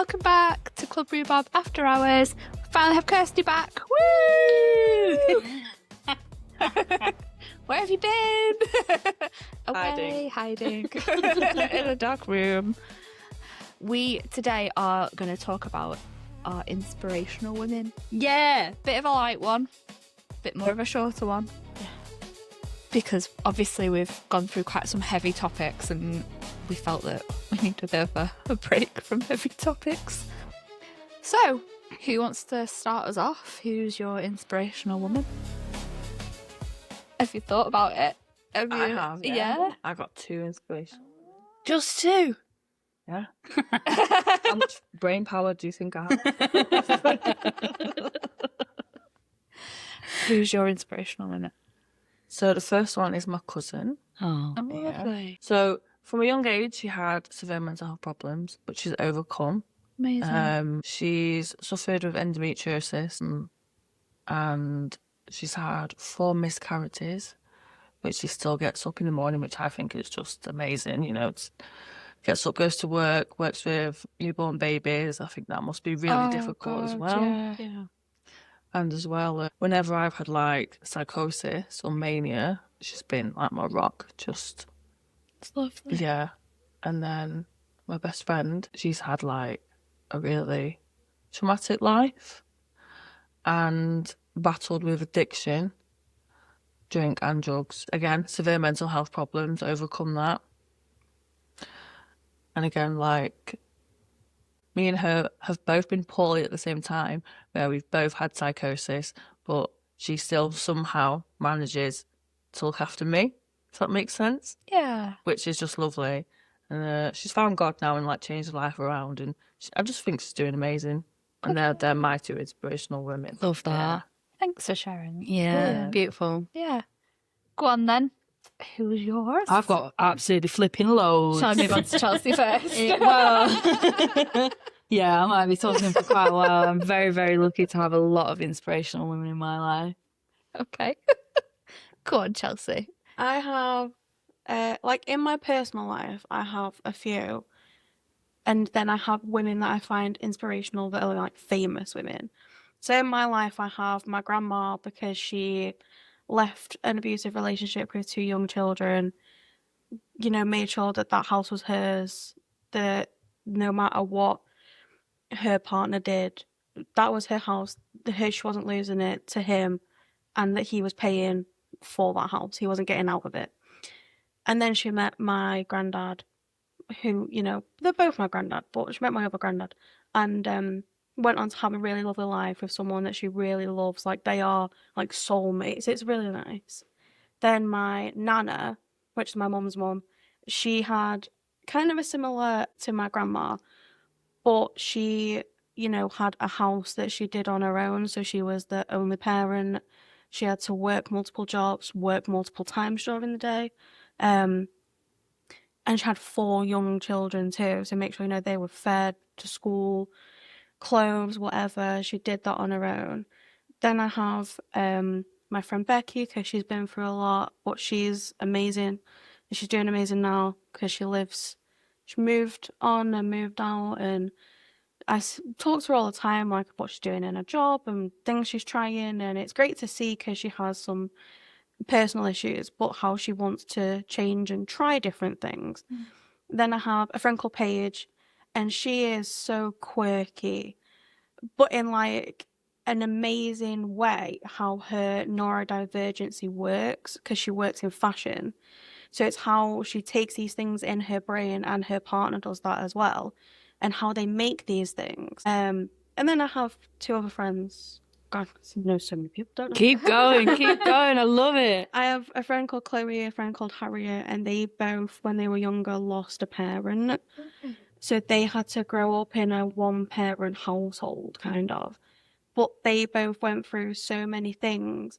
welcome back to Club Rhubarb After Hours. We finally have Kirsty back. Woo! Where have you been? Away, hiding in a dark room. We today are going to talk about our inspirational women. Yeah. Bit of a light one, bit more of a shorter one. Yeah. Because obviously we've gone through quite some heavy topics and we felt that we needed a bit of a break from heavy topics. So, who wants to start us off? Who's your inspirational woman? Have you thought about it? I have, Yeah? I got 2 inspirations. Just 2? Yeah. How much brain power do you think I have? Who's your inspirational woman? So the first one is my cousin. Oh. Lovely. So from a young age, she had severe mental health problems, but she's overcome. Amazing. She's suffered with endometriosis and she's had 4 miscarriages, but she still gets up in the morning, which I think is just amazing. You know, gets up, goes to work, works with newborn babies. I think that must be really difficult as well. Yeah. And as well, whenever I've had like psychosis or mania, she's been like my rock. Just It's lovely. yeah. And then my best friend, she's had like a really traumatic life and battled with addiction, drink and drugs. Again, severe mental health problems, overcome that. And again, like, me and her have both been poorly at the same time, where we've both had psychosis, but she still somehow manages to look after me, if that makes sense. Yeah. Which is just lovely. And she's found God now and like changed her life around, and I just think she's doing amazing. And they're my 2 inspirational women. Love that. Yeah. Thanks for sharing. Yeah. Beautiful. Yeah. Go on then. Who's yours? I've got absolutely flipping loads. Shall I move on to Chelsea first? Well, yeah, I might be talking for quite a while. I'm very, very lucky to have a lot of inspirational women in my life. Okay. Go on, Chelsea. I have, like in my personal life, I have a few. And then I have women that I find inspirational that are like famous women. So in my life, I have my grandma because she left an abusive relationship with 2 young children, you know, made sure that that house was hers, that no matter what her partner did, that was her house, she wasn't losing it to him, and that he was paying for that house. He wasn't getting out of it. And then she met my granddad, who, you know, they're both my granddad, but she met my other granddad, and went on to have a really lovely life with someone that she really loves. Like, they are like soulmates. It's really nice. Then my nana, which is my mum's mum, she had kind of a similar to my grandma, but she, you know, had a house that she did on her own. So she was the only parent. She had to work multiple jobs, work multiple times during the day. And she had 4 young children too. So make sure, you know, they were fed to school, clothes, whatever. She did that on her own. Then I have my friend Becky, because she's been through a lot, but she's amazing. And she's doing amazing now because she moved on and moved out, and I talk to her all the time, like what she's doing in her job and things she's trying, and it's great to see because she has some personal issues, but how she wants to change and try different things. Then I have a friend called Paige, and she is so quirky, but in like an amazing way, how her neurodivergency works, because she works in fashion. So it's how she takes these things in her brain, and her partner does that as well, and how they make these things. And then I have 2 other friends. God, I know so many people, don't I? Keep going. I love it. I have a friend called Chloe, a friend called Harriet, and they both, when they were younger, lost a parent. So they had to grow up in a 1-parent household, kind of. But they both went through so many things,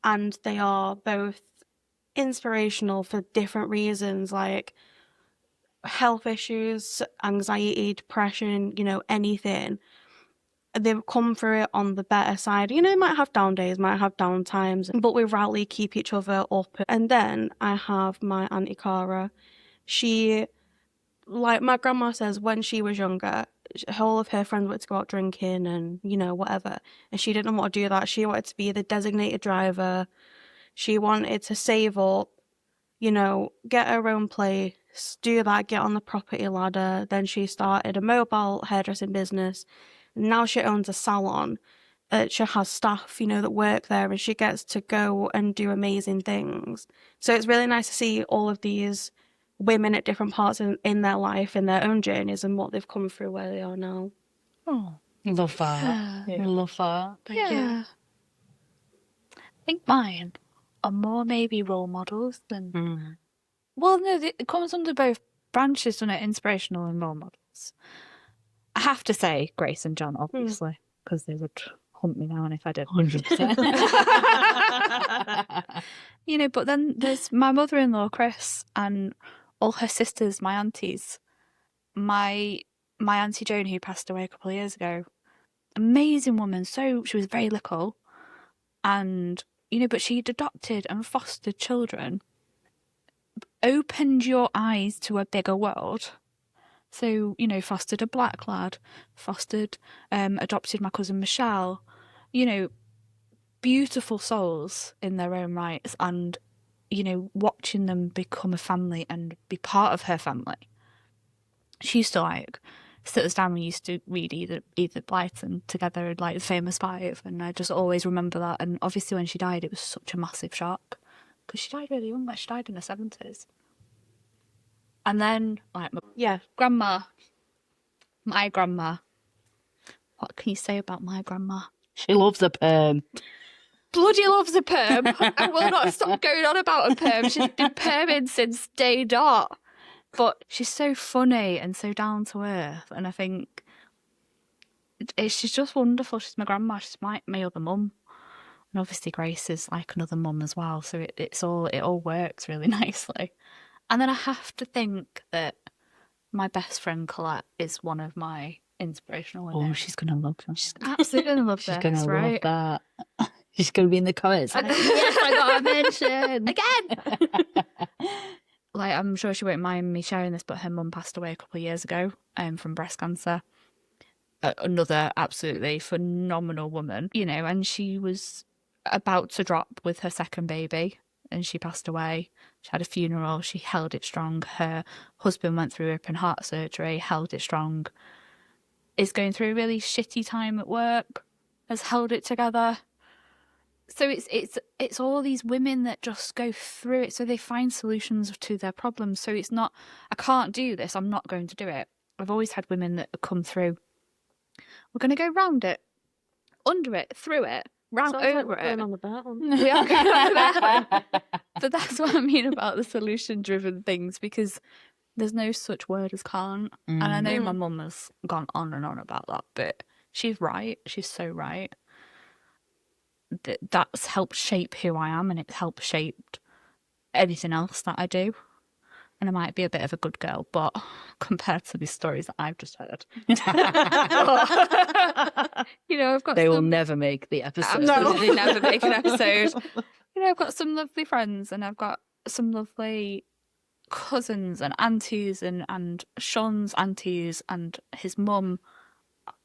and they are both inspirational for different reasons, like health issues, anxiety, depression, you know, anything. They've come through it on the better side. You know, might have down days, might have down times, but we rally, keep each other up. And then I have my Auntie Cara. She, like my grandma says, when she was younger, all of her friends wanted to go out drinking and, you know, whatever. And she didn't want to do that. She wanted to be the designated driver. She wanted to save up, you know, get her own place, do that, get on the property ladder. Then she started a mobile hairdressing business. Now she owns a salon. She has staff, you know, that work there, and she gets to go and do amazing things. So it's really nice to see all of these women at different parts in their life, in their own journeys, and what they've come through where they are now. Oh, love that. Yeah. Love that. Thank you. I think mine are more maybe role models than. Well, no, it comes under both branches, doesn't it? Inspirational and role models. I have to say Grace and John, obviously, because they would hunt me down if I did. 100%. You know, but then there's my mother-in-law, Chris, and all her sisters, my aunties. My auntie Joan, who passed away a couple of years ago, amazing woman. So she was very little, and you know, but she'd adopted and fostered children, opened your eyes to a bigger world. So, you know, fostered a black lad, adopted my cousin Michelle, you know, beautiful souls in their own rights, and, you know, watching them become a family and be part of her family. She used to like sit us down, we used to read Edith Blyton together, like The Famous Five, and I just always remember that. And obviously when she died, it was such a massive shock, because she died really young, like she died in her 70s. And then, like, my grandma. What can you say about my grandma? She loves a perm. Bloody loves a perm. I will not stop going on about a perm. She's been perming since day dot. But she's so funny and so down to earth. And I think she's just wonderful. She's my grandma. She's my other mum. And obviously Grace is like another mum as well. So it all works really nicely. And then I have to think that my best friend Colette is one of my inspirational women. Oh, she's gonna love that. She's absolutely gonna love She's this, gonna right? love that. She's gonna be in the comments. Yes, I got a mention again. Like, I'm sure she won't mind me sharing this, but her mum passed away a couple of years ago from breast cancer. Another absolutely phenomenal woman, you know, and she was about to drop with her second baby, and she passed away. She had a funeral. She held it strong. Her husband went through open heart surgery, held it strong. Is going through a really shitty time at work, has held it together. So it's all these women that just go through it, so they find solutions to their problems. So it's not, I can't do this, I'm not going to do it. I've always had women that have come through. We're going to go round it, under it, through it, round over it. On the belt. We are going on the belt. But that's what I mean about the solution-driven things, because there's no such word as can't. And I know my mum has gone on and on about that, but she's right. She's so right. That's helped shape who I am, and it's helped shape anything else that I do. And I might be a bit of a good girl, but compared to the stories that I've just heard, you know, I've got They will never make the episode. Absolutely never make an episode. You know, I've got some lovely friends, and I've got some lovely cousins and aunties, and Sean's aunties and his mum.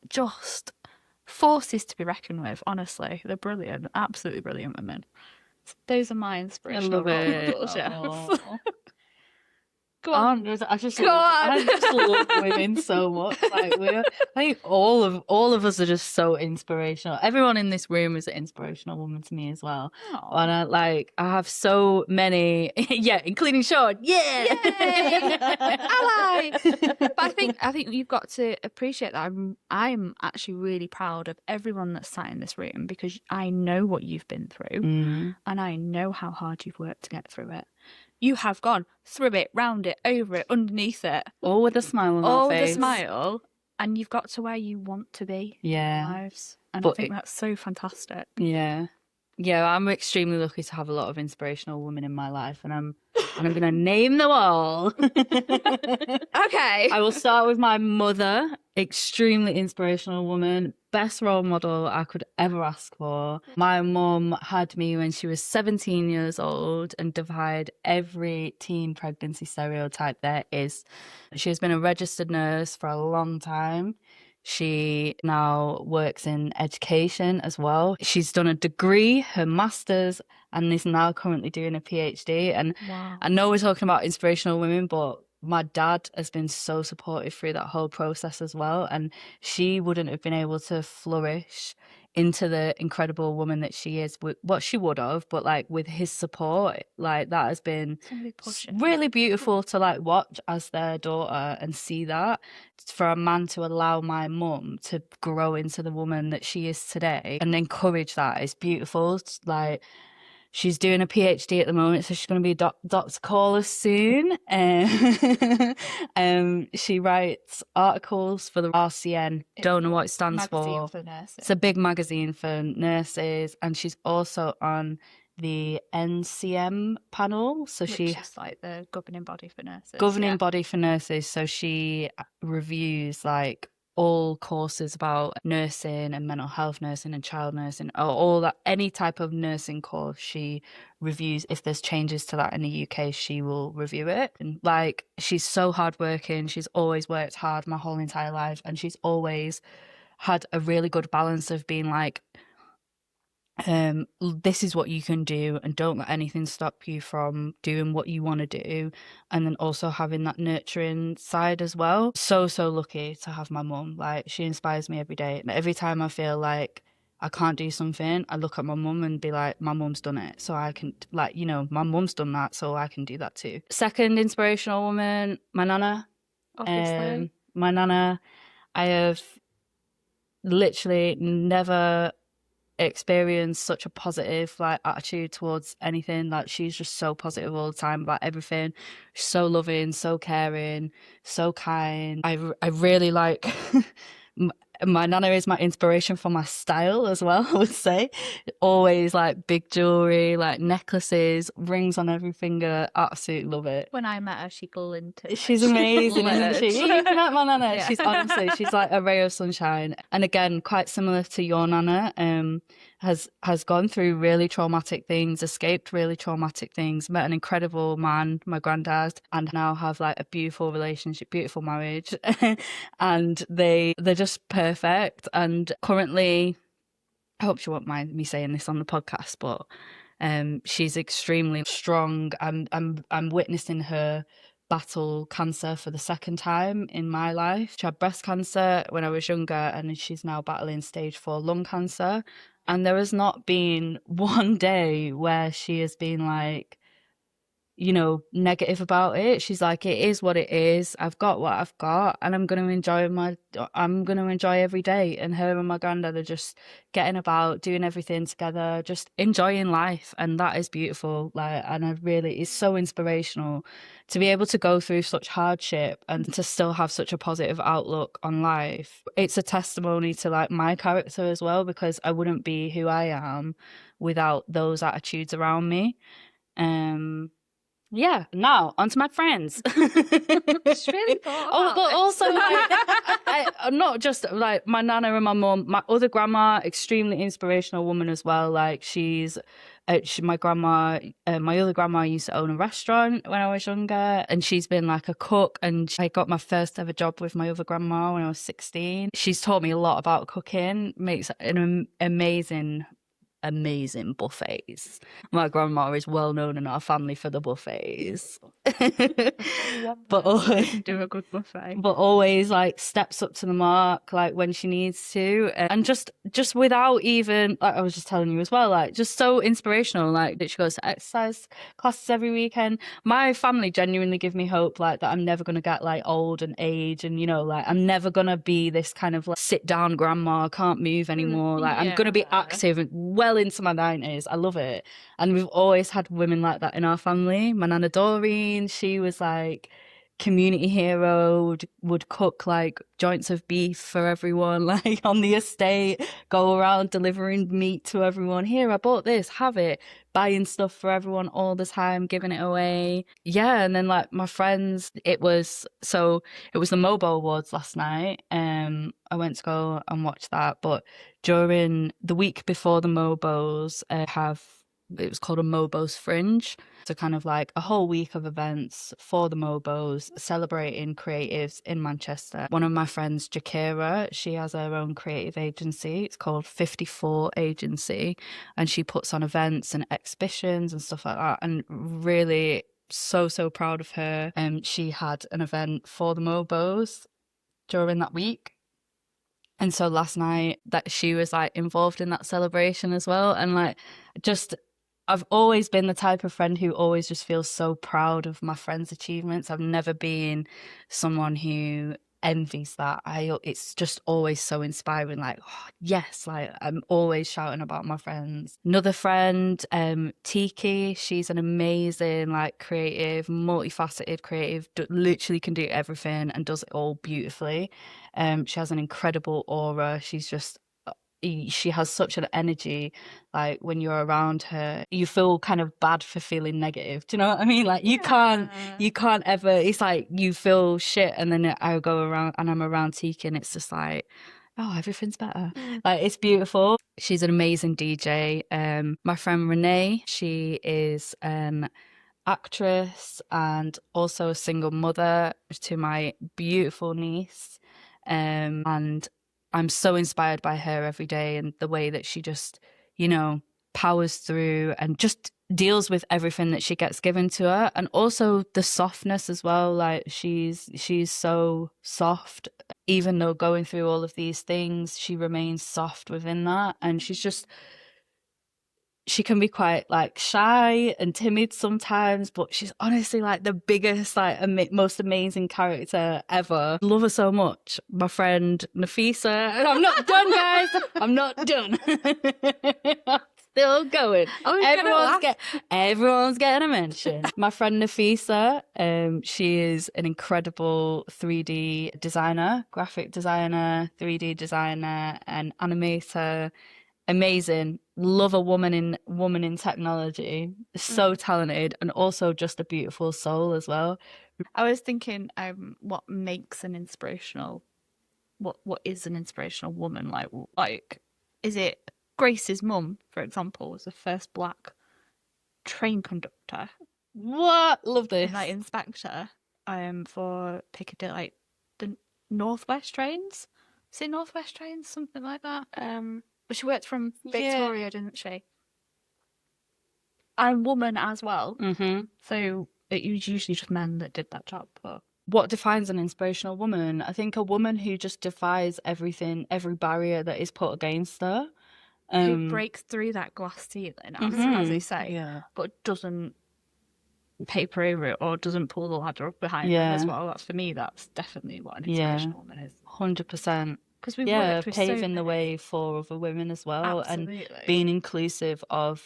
Just forces to be reckoned with, honestly. They're brilliant, absolutely brilliant women. Those are my inspirational role models, yes. Go on. I just love women so much. Like, I think all of us are just so inspirational. Everyone in this room is an inspirational woman to me as well. Aww. And I have so many, yeah, including Sean. Yeah, ally. But I think you've got to appreciate that. I'm actually really proud of everyone that's sat in this room, because I know what you've been through, and I know how hard you've worked to get through it. You have gone through it, round it, over it, underneath it. all with a smile on our face. All with a smile. And you've got to where you want to be in your lives. And I think that's so fantastic. Yeah. Yeah, I'm extremely lucky to have a lot of inspirational women in my life, and I'm going to name them all. Okay. I will start with my mother, extremely inspirational woman, best role model I could ever ask for. My mum had me when she was 17 years old and defied every teen pregnancy stereotype there is. She has been a registered nurse for a long time. She now works in education as well. She's done a degree, her master's, and is now currently doing a PhD. And Wow. I know we're talking about inspirational women, but my dad has been so supportive through that whole process as well. And she wouldn't have been able to flourish into the incredible woman that she is with what she would have, but like with his support, like that has been Somebody pushing. really beautiful to like watch as their daughter and see that. For a man to allow my mum to grow into the woman that she is today and encourage that is beautiful. It's like, she's doing a PhD at the moment, so she's going to be a Dr. Caller soon. She writes articles for the RCN. Don't know what it stands Magazine for. nurses. It's a big magazine for nurses, and she's also on the NCM panel. So Which she is like the governing body for nurses. governing body for nurses. So she reviews like all courses about nursing and mental health nursing and child nursing, all that, any type of nursing course she reviews. If there's changes to that in the UK, she will review it. And like, she's so hardworking. She's always worked hard my whole entire life, and she's always had a really good balance of being like, this is what you can do, and don't let anything stop you from doing what you want to do. And then also having that nurturing side as well. So lucky to have my mum. Like, she inspires me every day. And every time I feel like I can't do something, I look at my mum and be like, my mum's done it, so I can, like, you know, my mum's done that, so I can do that too. Second inspirational woman, my nana. Obviously. My nana, I have literally never experienced such a positive like attitude towards anything. Like, she's just so positive all the time about everything. She's so loving, so caring, so kind. I really like my nana is my inspiration for my style as well, I would say. Always like big jewelry, like necklaces, rings on every finger. Absolutely love it. When I met her, she glinted. She's amazing, isn't she? You've met my nana. Yeah. She's honestly, she's like a ray of sunshine. And again, quite similar to your nana, has gone through really traumatic things, escaped really traumatic things, met an incredible man, my granddad, and now have like a beautiful relationship, beautiful marriage. And they're just perfect. And currently, I hope she won't mind me saying this on the podcast, but she's extremely strong. I'm witnessing her battle cancer for the second time in my life. She had breast cancer when I was younger, and she's now battling stage 4 lung cancer. And there has not been one day where she has been like, you know, negative about it. She's like, it is what it is. I've got what I've got, and I'm going to enjoy every day. And her and my granddad are just getting about, doing everything together, just enjoying life. And that is beautiful. Like, and it's so inspirational to be able to go through such hardship and to still have such a positive outlook on life. It's a testimony to like my character as well, because I wouldn't be who I am without those attitudes around me. Yeah, now onto my friends. It's really thought But about also like, I'm not just like my nana and my mum. My other grandma, extremely inspirational woman as well. Like, my grandma, my other grandma used to own a restaurant when I was younger, and she's been like a cook. And I got my first ever job with my other grandma when I was 16. She's taught me a lot about cooking. Makes an amazing buffets. My grandma is well known in our family for the buffets. But always do a good buffet. But always like steps up to the mark, like when she needs to, and just without even, like I was just telling you as well, like just so inspirational. Like, she goes to exercise classes every weekend. My family genuinely give me hope, like that I'm never gonna get like old and age, and you know, like I'm never gonna be this kind of like sit down grandma, can't move anymore. Like, I'm gonna be active and well into my 90s. I love it. And we've always had women like that in our family. My nana Doreen, she was like community hero, would cook like joints of beef for everyone, like on the estate, go around delivering meat to everyone. Here, I bought this, have it, buying stuff for everyone all the time, giving it away. Yeah, and then like my friends, it was the MOBO Awards last night. I went to go and watch that, but during the week before the MOBOs, it was called a MOBOs Fringe. So kind of like a whole week of events for the MOBOs celebrating creatives in Manchester. One of my friends, Jakira, she has her own creative agency. It's called 54 Agency, and she puts on events and exhibitions and stuff like that. And really so proud of her. She had an event for the MOBOs during that week. And so last night that she was like involved in that celebration as well. And like just I've always been the type of friend who always just feels so proud of my friends' achievements. I've never been someone who envies that. It's just always so inspiring. Like, oh, yes, like I'm always shouting about my friends. Another friend, Tiki, she's an amazing, like creative, multifaceted creative, literally can do everything and does it all beautifully. She has an incredible aura. She has such an energy, like when you're around her you feel kind of bad for feeling negative, do you know what I mean? Like you can't ever, it's like you feel shit, and then I go around and I'm around Tiki and it's just like, oh, everything's better. Like it's beautiful. She's an amazing DJ. My friend Renee, she is an actress and also a single mother to my beautiful niece, and I'm so inspired by her every day and the way that she just, powers through and just deals with everything that she gets given to her, and also the softness as well. Like she's so soft, even though going through all of these things, she remains soft within that, and she can be quite like shy and timid sometimes, but she's honestly like the biggest, like most amazing character ever. Love her so much. My friend Nafisa, and I'm not done, guys. I'm not done. I'm still going. Everyone's getting a mention. My friend Nafisa, she is an incredible 3D designer, graphic designer, 3D designer, and animator. Amazing. Love a woman in technology. So talented, and also just a beautiful soul as well. I was thinking, what makes an inspirational, what is an inspirational woman? Like, is it Grace's mum, for example, was the first black train conductor? What? Love this. And like inspector, for Piccadilly, like the Northwest trains. Is it Northwest trains, something like that? But she worked from Victoria, didn't she? And woman as well. Mm-hmm. So it was usually just men that did that job. But what defines an inspirational woman? I think a woman who just defies everything, every barrier that is put against her. Who breaks through that glass ceiling, as they say, but doesn't paper over it or doesn't pull the ladder up behind them as well. That's, for me, that's definitely what an inspirational woman is. 100%. Because we've worked with paving the way for other women as well. Absolutely. And being inclusive of,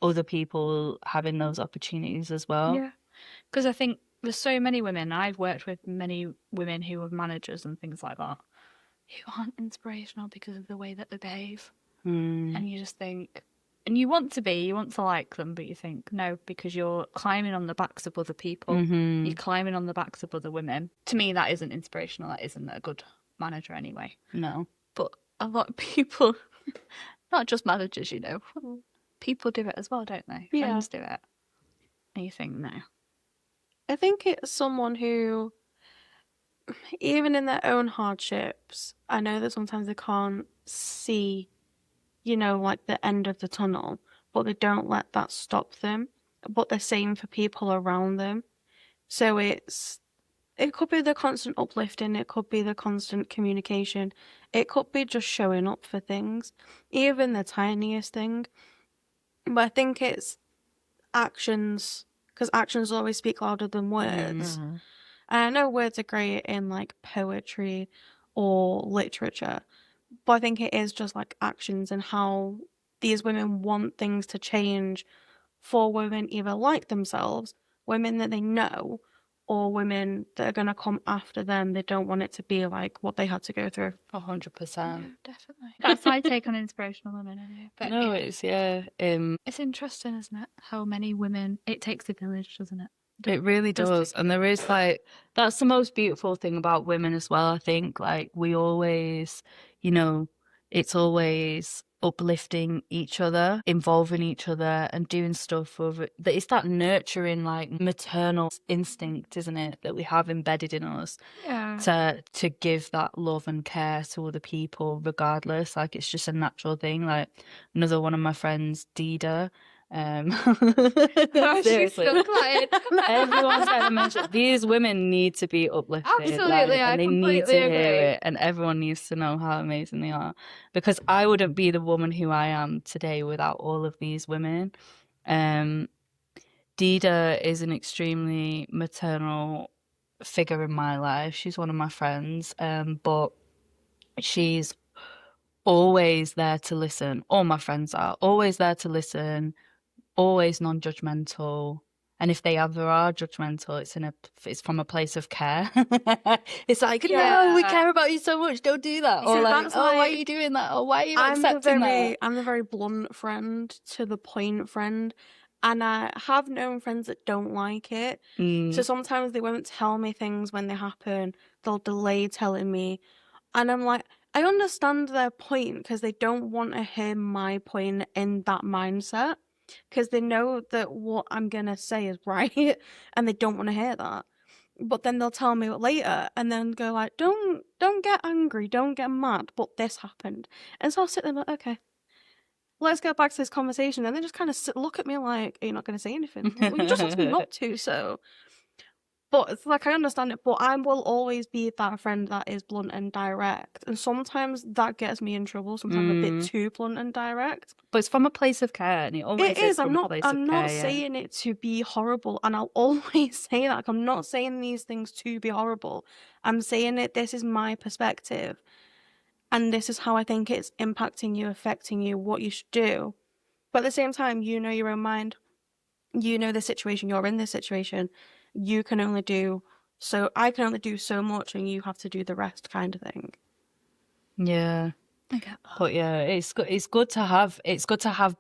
other people having those opportunities as well. Yeah. Because I think there's so many women, I've worked with many women who are managers and things like that, who aren't inspirational because of the way that they behave. And you just think, and you want to like them, but you think, no, because you're climbing on the backs of other people. You're climbing on the backs of other women. To me, that isn't inspirational. That isn't a good manager anyway. No. But a lot of people, not just managers, people do it as well, don't they? Yeah. Friends do it. And you think, no. I think it's someone who, even in their own hardships, I know that sometimes they can't see, like the end of the tunnel, but they don't let that stop them. But they're same for people around them. So it could be the constant uplifting, it could be the constant communication, it could be just showing up for things, even the tiniest thing. But I think it's actions, because actions always speak louder than words. And I know words are great in like poetry or literature, but I think it is just like actions and how these women want things to change for women either like themselves, women that they know, or women that are going to come after them, they don't want it to be like what they had to go through. 100%. Definitely. That's my take on inspirational women anyway. But No, yeah, it's it's interesting, isn't it? How many women it takes a village, doesn't it? it really does. And there is like, that's the most beautiful thing about women as well, I think. Like, we always, you know, it's always uplifting each other, involving each other, and doing stuff over that. It's that nurturing, like, maternal instinct, isn't it, that we have embedded in us Yeah. to give that love and care to other people, regardless. Like, it's just a natural thing. Like, another one of my friends, Dida. Oh, she's Seriously. still crying. Everyone's ever mentioned these women need to be uplifted, Absolutely, I and they need to completely hear agree. it, and everyone needs to know how amazing they are, because I wouldn't be the woman who I am today without all of these women. Dida is an extremely maternal figure in my life. She's one of my friends, but she's always there to listen. All my friends are always there to listen, always non-judgmental. And if they ever are judgmental, it's from a place of care. It's like, no, we care about you so much, don't do that. Or See, like, that's oh, why are like- you doing that? Or why are you I'm the accepting that? I'm the very blunt friend, to the point friend, and I have known friends that don't like it. So sometimes they won't tell me things when they happen. They'll delay telling me, and I'm like, I understand their point because they don't want to hear my point in that mindset, because they know that what I'm gonna say is right, and they don't want to hear that. But then they'll tell me later, and then go like, don't get angry, don't get mad, but this happened. And so I'll sit there and be like, okay, let's get back to this conversation. And they just kind of look at me like, are you not going to say anything? Well, you just asked me not to, so. But it's like, I understand it, but I will always be that friend that is blunt and direct. And sometimes that gets me in trouble, sometimes a bit too blunt and direct. But it's from a place of care, and it always It is. from a place of I'm care. not saying it to be horrible, and I'll always say that. Like, I'm not saying these things to be horrible. I'm saying it. This is my perspective, and this is how I think it's impacting you, affecting you, what you should do. But at the same time, you know your own mind. You know the situation. You're in this situation. You can only do so. I can only do so much, and you have to do the rest, kind of thing. Yeah. Okay. But yeah, it's good to have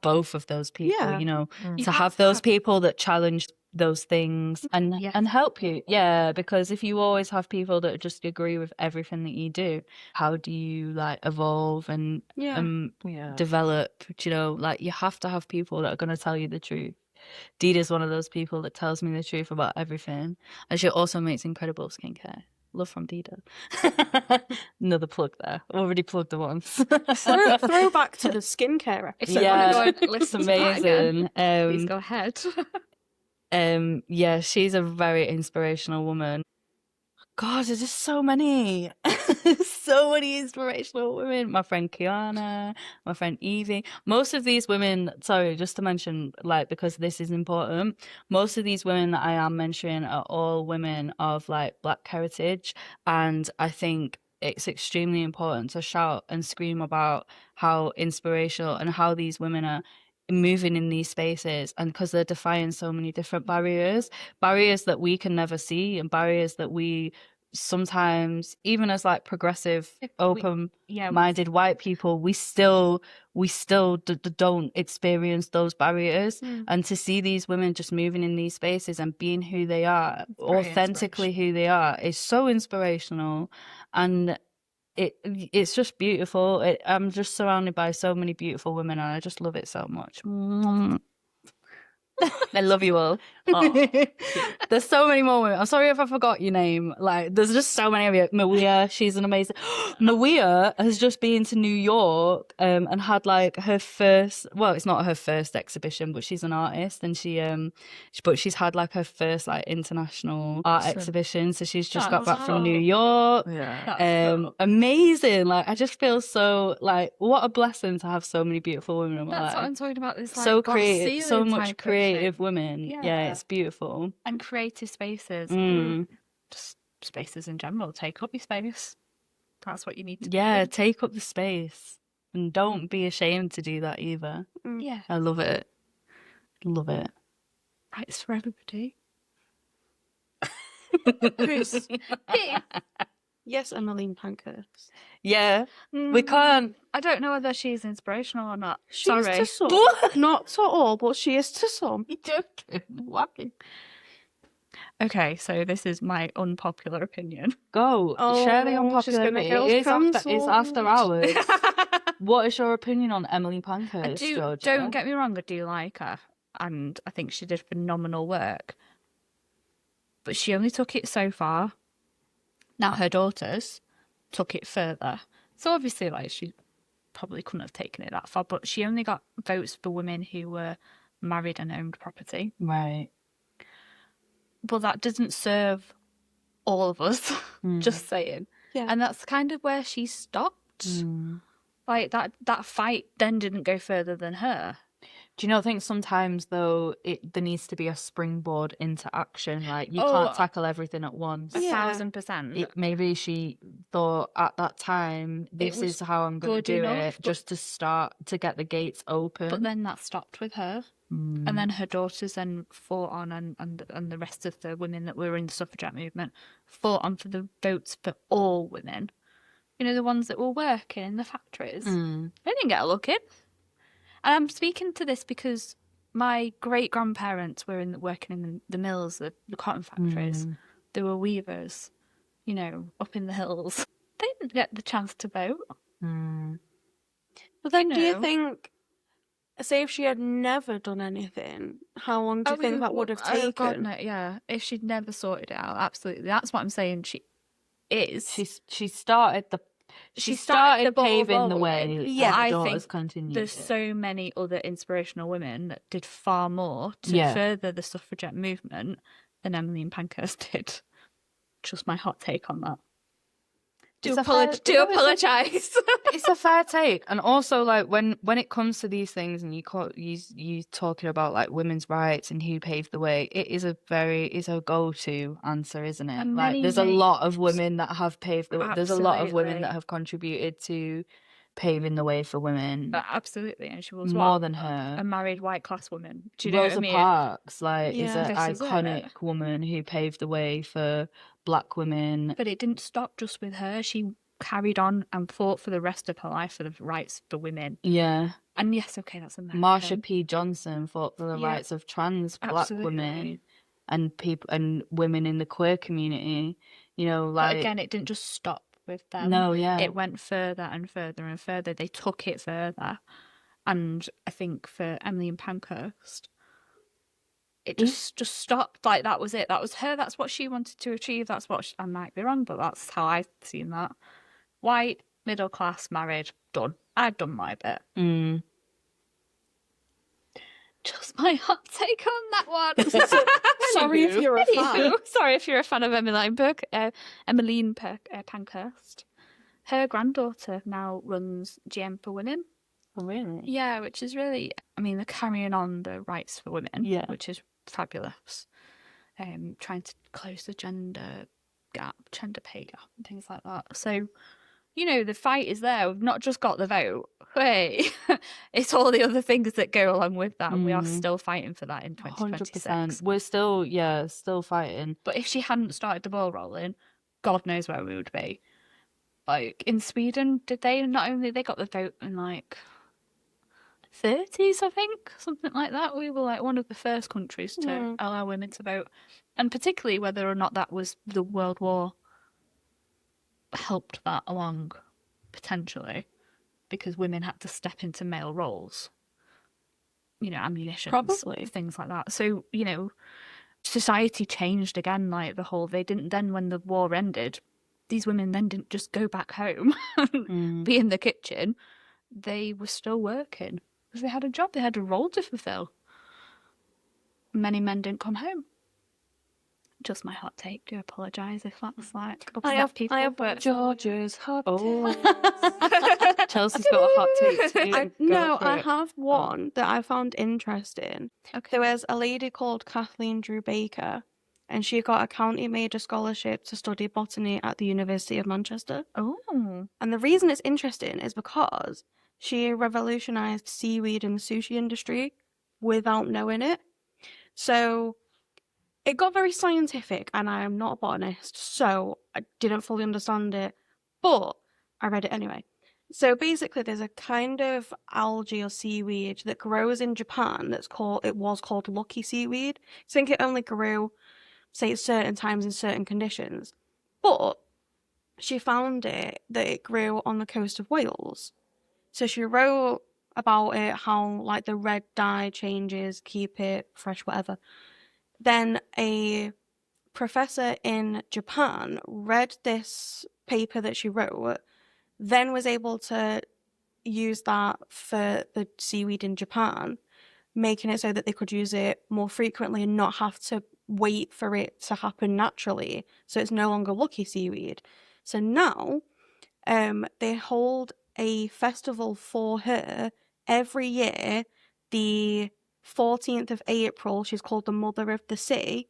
both of those people, Yeah. you know, You to have have to those have- people that challenge those things and Yes. and help you. Yeah, because if you always have people that just agree with everything that you do, how do you like evolve and develop? You know, like, you have to have people that are going to tell you the truth. Dida's one of those people that tells me the truth about everything, and she also makes incredible skincare. Love from Dida. Another plug there. Already plugged her once. Throwback to the skincare episode. If you want to go and listen it's to that again, amazing. please go ahead. Yeah, she's a very inspirational woman. God, there's just so many. So many inspirational women. My friend Kiana, my friend Evie. Most of these women, sorry, just to mention, like, because this is important, most of these women that I am mentioning are all women of like Black heritage. And I think it's extremely important to shout and scream about how inspirational and how these women are moving in these spaces, and because they're defying so many different barriers that we can never see, and barriers that we sometimes, even as like progressive, open-minded white people, we still don't experience those barriers. And to see these women just moving in these spaces and being who they are, authentically who they are, is so inspirational. And it's just beautiful. I'm just surrounded by so many beautiful women, and I just love it so much. I love you all. There's so many more women. I'm sorry if I forgot your name. Like, there's just so many of you. Maria, she's an amazing. Maria has just been to New York and had like her first. Well, it's not her first exhibition, but she's an artist, and but she's had like her first like international art exhibition. So she's just got back from New York. Yeah. Amazing. Like, I just feel so like, what a blessing to have so many beautiful women in my life. That's what I'm talking about. This like So got creative, ceiling so much type of creative thing. women. Yeah, it's beautiful. And creative spaces. Just spaces in general. Take up your space. That's what you need to do. Take up the space. And don't be ashamed to do that either. Yeah. I love it. Love it. Rights for everybody. Who's yes, Emmeline Pankhurst. Yeah, we can't. I don't know whether she's inspirational or not. She is Sorry. to some, not to all, but she is to some. Joking. Okay, so this is my unpopular opinion. Go. Share the Oh, she's unpopular gonna opinion. get It's after cancelled. hours. What is your opinion on Emily Pankhurst, Georgia? Don't get me wrong, I do like her, and I think she did phenomenal work. But she only took it so far. Now her daughters took it further. So obviously, like, she probably couldn't have taken it that far, but she only got votes for women who were married and owned property. Right. But that doesn't serve all of us, just saying. Yeah. And that's kind of where she stopped. Like, that fight then didn't go further than her. Do you not think sometimes though there needs to be a springboard into action? Like you can't tackle everything at once. 1,000%. Maybe she thought at that time this is how I'm going to do it, just to start to get the gates open. But then that stopped with her. And then her daughters then fought on, and the rest of the women that were in the suffragette movement fought on for the votes for all women. You know, the ones that were working in the factories. They didn't get a look in. And I'm speaking to this because my great-grandparents were working in the mills, the cotton factories. They were weavers, you know, up in the hills. They didn't get the chance to vote. But then do you think, say if she had never done anything, how long do you think that would have taken? Oh, God, no, yeah. If she'd never sorted it out, absolutely. That's what I'm saying. She started paving the way. Yeah, I think continued there's so many other inspirational women that did far more to further the suffragette movement than Emmeline Pankhurst did. Just my hot take on that. Do apologise. It's a fair take, and also like when it comes to these things, and you talking about like women's rights and who paved the way, it's a go-to answer, isn't it? And like there's a lot of women that have paved the way. There's a lot of women that have contributed to paving the way for women. Absolutely, and she was more than her, a married white class woman. Do you know Rosa what I mean? Parks, is an iconic woman who paved the way for Black women. But it didn't stop just with her. She carried on and fought for the rest of her life for the rights for women. Yeah. And yes, okay, that's American. Marsha P. Johnson fought for the rights of trans Black women and people and women in the queer community. You know, like, but again, it didn't just stop with them. No, yeah. It went further and further and further. They took it further. And I think for Emmeline Pankhurst, it just stopped. Like, that was it. That was her. That's what she wanted to achieve. That's what I might be wrong, but that's how I've seen that. White, middle class, married, done. I've done my bit. Just my hot take on that one. Sorry if you're a fan. Sorry if you're a fan of Emmeline Pankhurst. Her granddaughter now runs GM for Women. Oh, really? Yeah, which is really, I mean, they're carrying on the rights for women, which is fabulous. Trying to close the gender pay gap, and things like that. So, you know, the fight is there. We've not just got the vote. Hey, it's all the other things that go along with that. And we are still fighting for that in 2026. 100%. We're still fighting. But if she hadn't started the ball rolling, God knows where we would be. Like, in Sweden, they got the vote in like 30s, I think, something like that. We were like one of the first countries to allow women to vote. And particularly whether or not that was the World War helped that along, potentially, because women had to step into male roles. You know, ammunition, probably, things like that. So, you know, society changed again, like they didn't then, when the war ended, these women then didn't just go back home and be in the kitchen. They were still working because they had a job, they had a role to fulfill. Many men didn't come home. Just my hot take. Do apologise if that's like I have George's hot take. Chelsea's got a hot take too. I have one that I found interesting. Okay. There was a lady called Kathleen Drew Baker, and she got a county major scholarship to study botany at the University of Manchester. Oh. And the reason it's interesting is because she revolutionised seaweed in the sushi industry without knowing it. So it got very scientific, and I am not a botanist, so I didn't fully understand it, but I read it anyway. So basically, there's a kind of algae or seaweed that grows in Japan it was called lucky seaweed. I think it only grew, say, at certain times in certain conditions. But she found that it grew on the coast of Wales. So she wrote about it, how like the red dye changes, keep it fresh, whatever. Then a professor in Japan read this paper that she wrote, then was able to use that for the seaweed in Japan, making it so that they could use it more frequently and not have to wait for it to happen naturally. So it's no longer lucky seaweed. So now they hold a festival for her every year, the 14th of April. She's called the Mother of the Sea.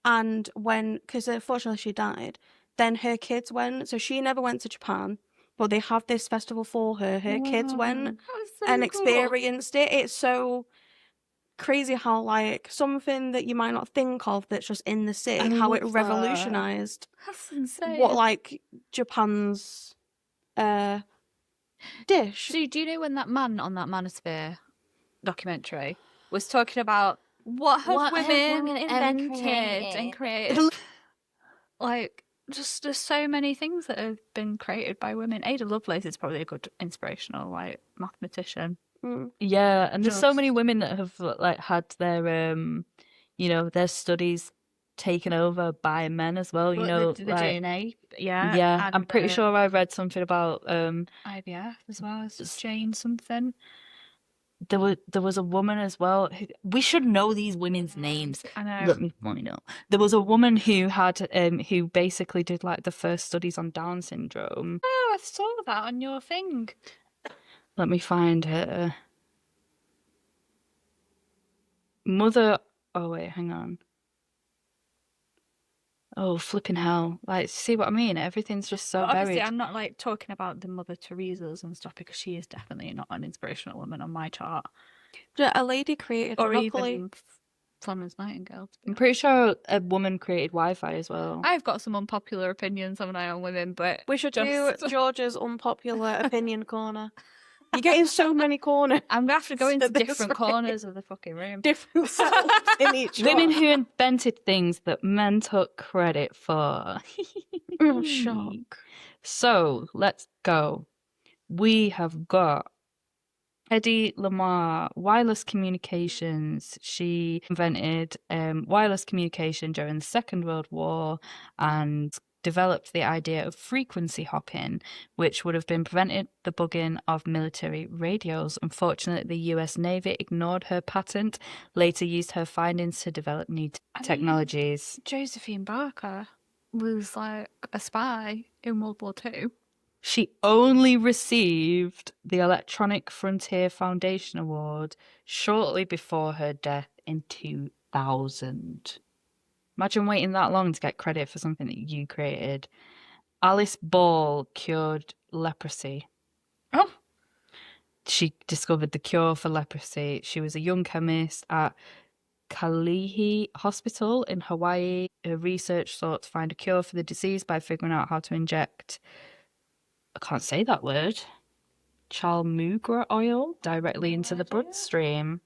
And because unfortunately she died, then her kids went. So she never went to Japan, but they have this festival for her. Her kids went and experienced it. It's so crazy how like something that you might not think of that's just in the sea, how it revolutionized That's insane. what like Japan's dish. So do you know when that man on that Manosphere documentary was talking about what have women invented and created? Like, just there's so many things that have been created by women. Ada Lovelace is probably a good inspirational like mathematician. Yeah, and there's so many women that have like had their their studies taken over by men as well. The like DNA, yeah. I'm pretty sure I read something about IVF as well as Jane something. There was a woman as well. We should know these women's names. I know. Let me find out. There was a woman who had who basically did like the first studies on Down syndrome. Oh, I saw that on your thing. Let me find her. Mother. Oh wait, hang on. Oh flipping hell! Like, see what I mean? Everything's just so obviously, varied. I'm not like talking about the Mother Teresa's and stuff because she is definitely not an inspirational woman on my chart. A lady created Or Monopoly. even Florence Nightingale. I'm pretty sure a woman created Wi-Fi as well. I've got some unpopular opinions, haven't I, on women, but We should do George's unpopular opinion corner. You're getting so many corners. I'm gonna have to go into different corners of the fucking room. Different selves in each Women one. who invented things that men took credit for. Oh, shock. So let's go. We have got Hedy Lamarr, wireless communications. She invented wireless communication during the Second World War and developed the idea of frequency hopping, which would have been prevented the bugging of military radios. Unfortunately, the US Navy ignored her patent, later used her findings to develop new technologies. Josephine Barker was like a spy in World War II. She only received the Electronic Frontier Foundation Award shortly before her death in 2000. Imagine waiting that long to get credit for something that you created. Alice Ball cured leprosy. Oh. She discovered the cure for leprosy. She was a young chemist at Kalihi Hospital in Hawaii. Her research sought to find a cure for the disease by figuring out how to inject, I can't say that word, chalmugra oil directly into the bloodstream.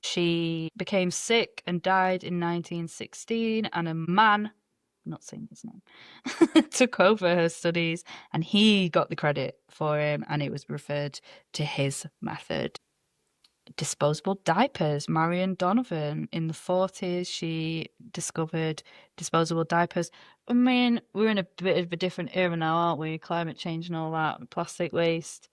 She became sick and died in 1916, and a man, I'm not saying his name, took over her studies, and he got the credit for him, and it was referred to his method. Disposable diapers. Marion Donovan, in the 40s, she discovered disposable diapers. I mean, we're in a bit of a different era now, aren't we? Climate change and all that, plastic waste.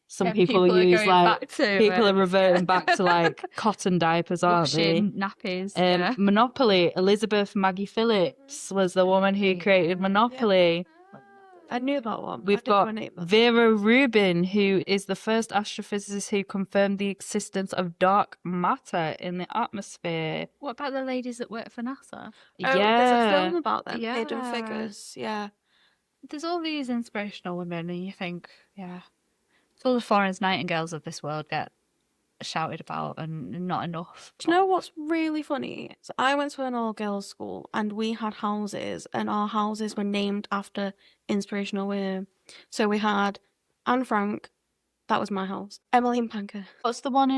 Some people use like people are reverting back to like cotton diapers, aren't they? Nappies. Monopoly. Elizabeth Maggie Phillips was the woman who created Monopoly. I knew that one. We've got Vera Rubin, who is the first astrophysicist who confirmed the existence of dark matter in the atmosphere. What about the ladies that work for NASA? Yeah. There's a film about them. Hidden Figures. Yeah. There's all these inspirational women, and you think, yeah, it's all the Florence Nightingales of this world get shouted about and not enough. Do you know what's really funny? So I went to an all-girls school and we had houses, and our houses were named after inspirational women. So we had Anne Frank, that was my house. Emmeline Pankhurst. What's the one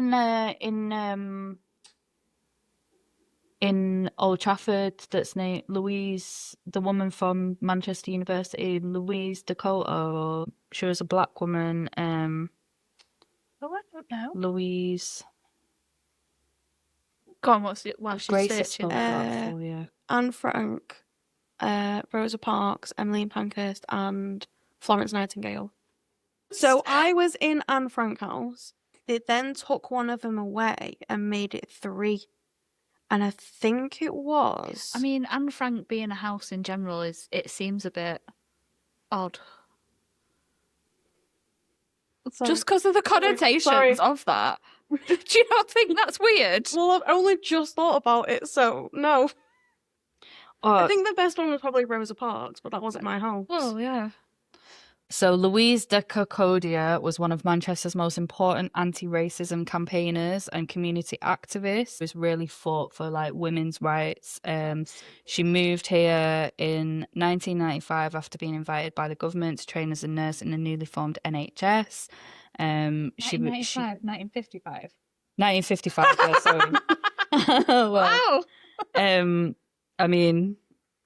in Old Trafford that's named Louise, the woman from Manchester University, Louise Dakota, or she was a black woman. Oh, I don't know. Louise. Go on, what's it? While she's Grace has searching. spelled that for you. Anne Frank, Rosa Parks, Emmeline Pankhurst, and Florence Nightingale. So I was in Anne Frank house. They then took one of them away and made it 3. And I think it was... I mean, Anne Frank being a house in general it seems a bit odd. Sorry. Just because of the connotations Sorry. of that. Do you not think that's weird? Well, I've only just thought about it, so no. I think the best one was probably Rosa Parks, but that wasn't my house. Well, yeah. So Louise de Cacodia was one of Manchester's most important anti-racism campaigners and community activists. She was really fought for like women's rights. She moved here in 1995 after being invited by the government to train as a nurse in the newly formed NHS. 1995, 1955. 1955, yeah, sorry. Well, Wow. I mean,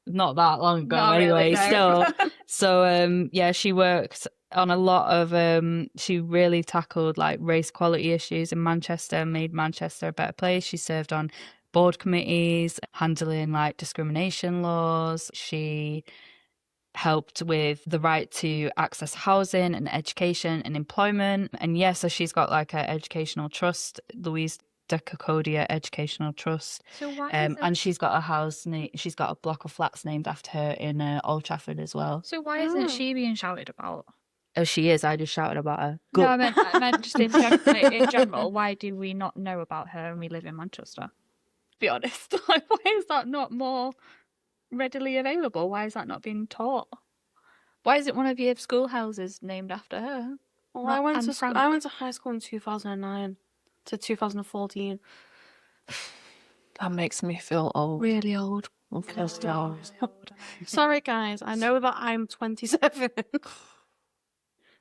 not that long ago Not anyway, really, no. still. So, yeah, she worked on a lot of, she really tackled like race equality issues in Manchester, made Manchester a better place. She served on board committees, handling like discrimination laws. She helped with the right to access housing and education and employment. And yeah, so she's got like an educational trust, Louise de Cacodia Educational Trust. So why And she's got a house, she's got a block of flats named after her in Old Trafford as well. So why isn't she being shouted about? Oh, she is. I just shouted about her. No, I meant just in general. Why do we not know about her and we live in Manchester? To be honest, like, why is that not more readily available? Why is that not being taught? Why isn't one of your schoolhouses named after her? Well, Not I went Anne to Frank. I went to high school in 2009 to 2014. That makes me feel old. Really old. Okay, so- Sorry, guys. I know that I'm 27.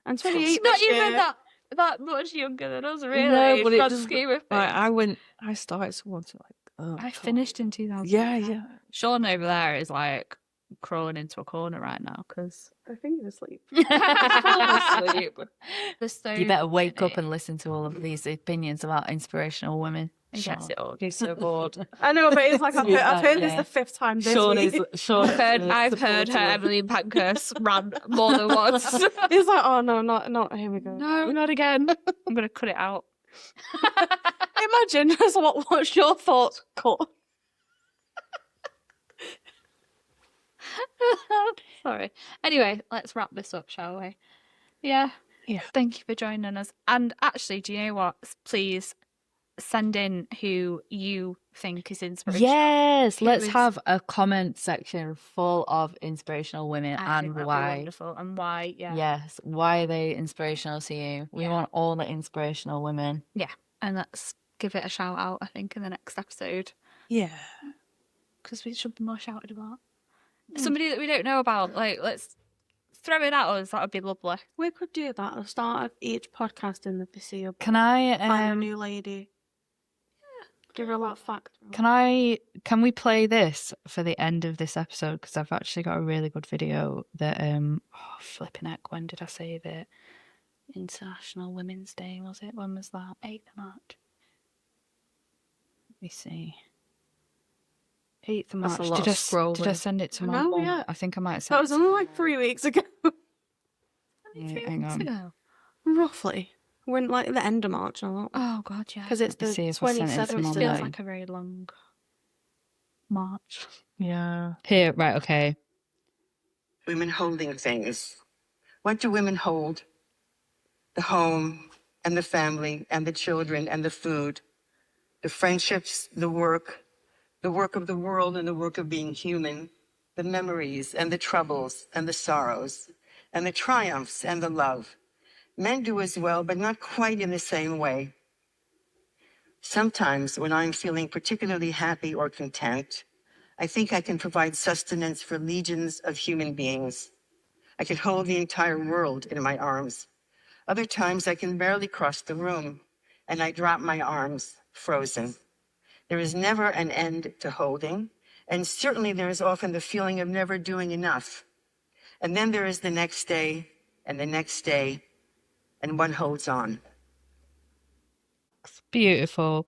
I'm 28. It's not this even year. that much younger than us, really. No, but it God's doesn't- scheme of Right, things. I started someone to like. Oh, I God. finished in 2000. Yeah. Sean over there is like crawling into a corner right now because I think he's asleep. asleep. There's so You better wake up many. and listen to all of these opinions about inspirational women. He gets it all. He's so bored. I know, but it's like I've heard this Yeah. the 5th time this week. I've heard her Emily Pankhurst rant more than once. He's like, oh no, not here we go. No, not again. I'm gonna cut it out. Imagine just what's your thoughts cut. Sorry. Anyway, let's wrap this up, shall we? Yeah. Yeah. Thank you for joining us. And actually, do you know what? Please send in who you think is inspirational. Yes, Who let's is- have a comment section full of inspirational women I think and that'd be why. wonderful. And why? Yeah. Yes, why are they inspirational to you? We Yeah. want all the inspirational women. And let's give it a shout out, I think, in the next episode. Yeah. Because we should be more shouted about. Somebody that we don't know about. Like, let's throw it at us. That would be lovely. We could do that at the start of each podcast in the foreseeable. Can I Find a new lady. Give her a little fact. can we play this for the end of this episode? Because I've actually got a really good video that flipping heck, when did I save it? International Women's Day, was it? When was that? 8th of March. Let me see. 8th of That's a March. lot Did of I scrolling. send it to I my know, mum? yeah. I think I might have sent That was it. only like 3 weeks ago. Yeah, hang on. Ago. Roughly. We're in like the end of March now. Oh, God, yeah. Because it's Let me the see if I sent it to 27th. Mum feels now. like a very long March. Yeah. Here, right, okay. Women holding things. What do women hold? The home and the family and the children and the food, the friendships, the work of the world and the work of being human, the memories and the troubles and the sorrows and the triumphs and the love. Men do as well, but not quite in the same way. Sometimes, when I'm feeling particularly happy or content, I think I can provide sustenance for legions of human beings. I could hold the entire world in my arms. Other times, I can barely cross the room, and I drop my arms, frozen. There is never an end to holding, and certainly there is often the feeling of never doing enough. And then there is the next day, and the next day, and one holds on. Beautiful.